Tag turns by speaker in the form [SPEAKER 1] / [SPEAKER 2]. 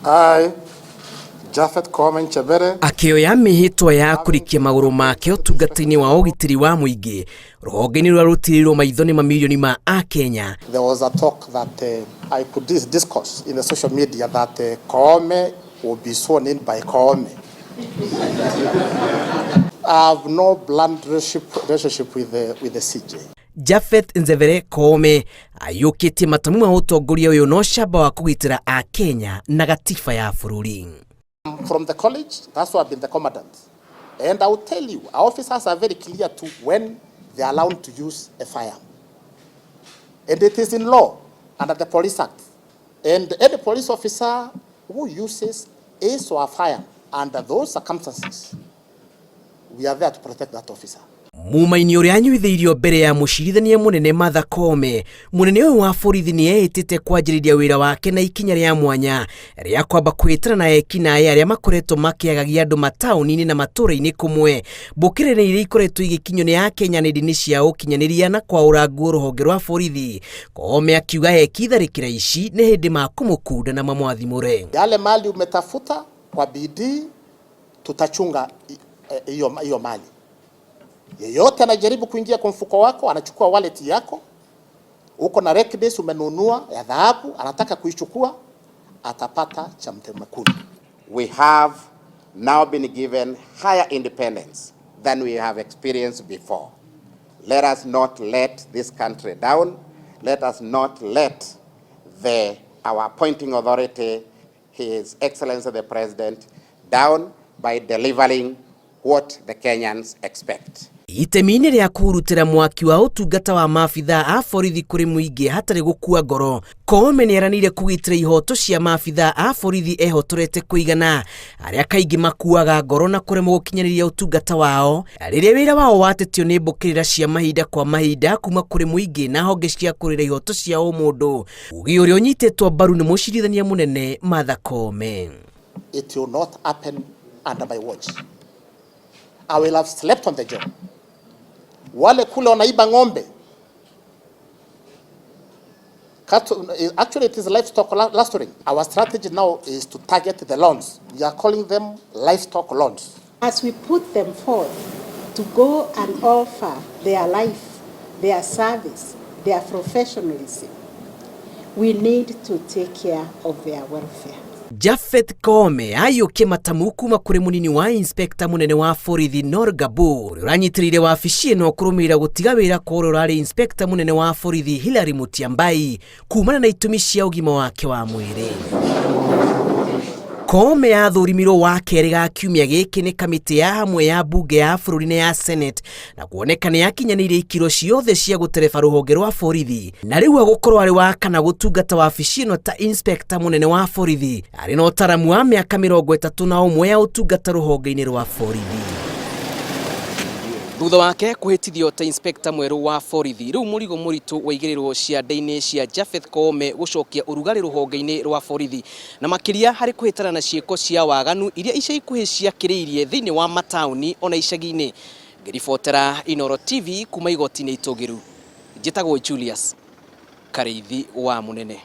[SPEAKER 1] I, Japhet Koome
[SPEAKER 2] akioya mihitwa ya kurikia maguru make utungata-ini wa ugitiri wa muingi ruhonge-ini rwa rutirirwo maitho ni mamilioni ma Kenya.
[SPEAKER 1] There was a talk that I could discourse in the social media that Koome will be sworn in by Koome. I have no blunt relationship with the CJ.
[SPEAKER 2] Japhet Nzevere Koome ayukitie matamu ma utongoria uyu no shamba wa kugitira a Kenya na gatiba ya bururi.
[SPEAKER 1] From the college, that's why I've been the commandant. And I will tell you, our officers are very clear to when they are allowed to use a firearm. And it is in law under the Police Act. And any police officer who uses ace or a firearm under those circumstances, we are there to protect that officer.
[SPEAKER 2] Mumaini uria anyuithiirio mbere ya mucirithania munene Martha Koome, munene uyu wa borithi ni ehitite kwanjiriria wira wake na ikinya ria mwanya ria kwamba kwitana na ekinaĩ aria makoretwo makiagagia andu mataũni-inĩ na matũra-inĩ kumwe. Mbũkĩrĩro iria ikoretwo igikinyo ni Akenya nenda-inĩ cia ũkinyanĩria na kwaũra nguo rũhonge rwa borithi. Koome akiuga ekitharĩkĩra ici ni hindi makũmũkunda na mamwathimũre.
[SPEAKER 1] Yale mali umetafuta kwa bidii tutachunga hiyo mali. Yeyote anajaribu kuingia kwa mfuko wako, anachukua wallet yako, uko na records umenunua ya dhahabu, anataka kuichukua, atapata cha mtemakuni.
[SPEAKER 3] We have now been given higher independence than we have experienced before. Let us not let this country down. Let us not let our appointing authority, His Excellency the President, down by delivering what the Kenyans expect.
[SPEAKER 2] Itemi-inĩ rĩa kũrutĩra mwaki wa ũtungata wa maabitha a borithi kũrĩ mũingĩ hatarĩ gũkua ngoro, Koome nĩeranĩire kũgitĩra ihoto cia maabitha a borithi ehotorete kũigana arĩa kaingĩ makuaga ngoro na kũremwo gũkinyanĩria ũtungata wao rĩrĩa wĩra wao watetio nĩ mbũkĩrĩra cia mahinda kwa mahinda kuma kũrĩ mũingĩ na honge cia kũrĩra ihoto cia ũmũndũ. Ugi ũrĩa ũnyitĩtwo mbaru nĩ mũcirithania mũnene Martha Koome.
[SPEAKER 1] It will not happen under my watch. I will have slept on the job. Wale kule wanaiba ng'ombe. Actually, it is livestock clustering. Our strategy now is to target the lawns. We are calling them livestock lawns.
[SPEAKER 4] As we put them forth to go and offer their life, their service, their professionalism, we need to take care of their welfare.
[SPEAKER 2] Japhet Koome ayukie matamu kuma kũrĩ munini wa inspector munene wa borithi Norgabu ũrĩa ũranyitirĩire wabici ĩno kũrũmĩrĩra gũtiga wĩra kwa ũrĩa ũrarĩ inspector munene wa borithi Hilary Mutyambai kumana na itũmi cia ũgima wake wa mwĩrĩ. Koome athũrimirwo wa kerĩ ga kiumia gĩkĩ nĩ kamĩtĩ ya hamwe ya mbunge ya bũrũri na ya Senate na kuoneka nĩ yakinyanĩire ikiro ciothe cia gũtereba rũhonge rwa borithi, na rĩu agũkorwo arĩ wa kana gũtungata wabici ĩno ta inspector munene wa borithi arĩ na ũtaramu wa mĩaka 31 ya ũtungata rũhonge-inĩ rwa borithi. Thutha wake kwĩhĩtithio ta inspector mwerũ wa borithi, rĩu mũrigo mũritũ waigĩrĩrwo ciande-inĩ cia Japhet Koome gũcokia ũrugarĩ rũhonge-inĩ rwa borithi na makĩria harĩ kũhĩtana na ciĩko cia waganu iria ica ikuhĩ ciakĩrĩirie thĩinĩ wa mataũni ona icagi-inĩ. Ngĩribotera Inooro TV kuma igoti-inĩ itũgĩru. Njĩtagwo Julius Karĩithi wa Mũnene.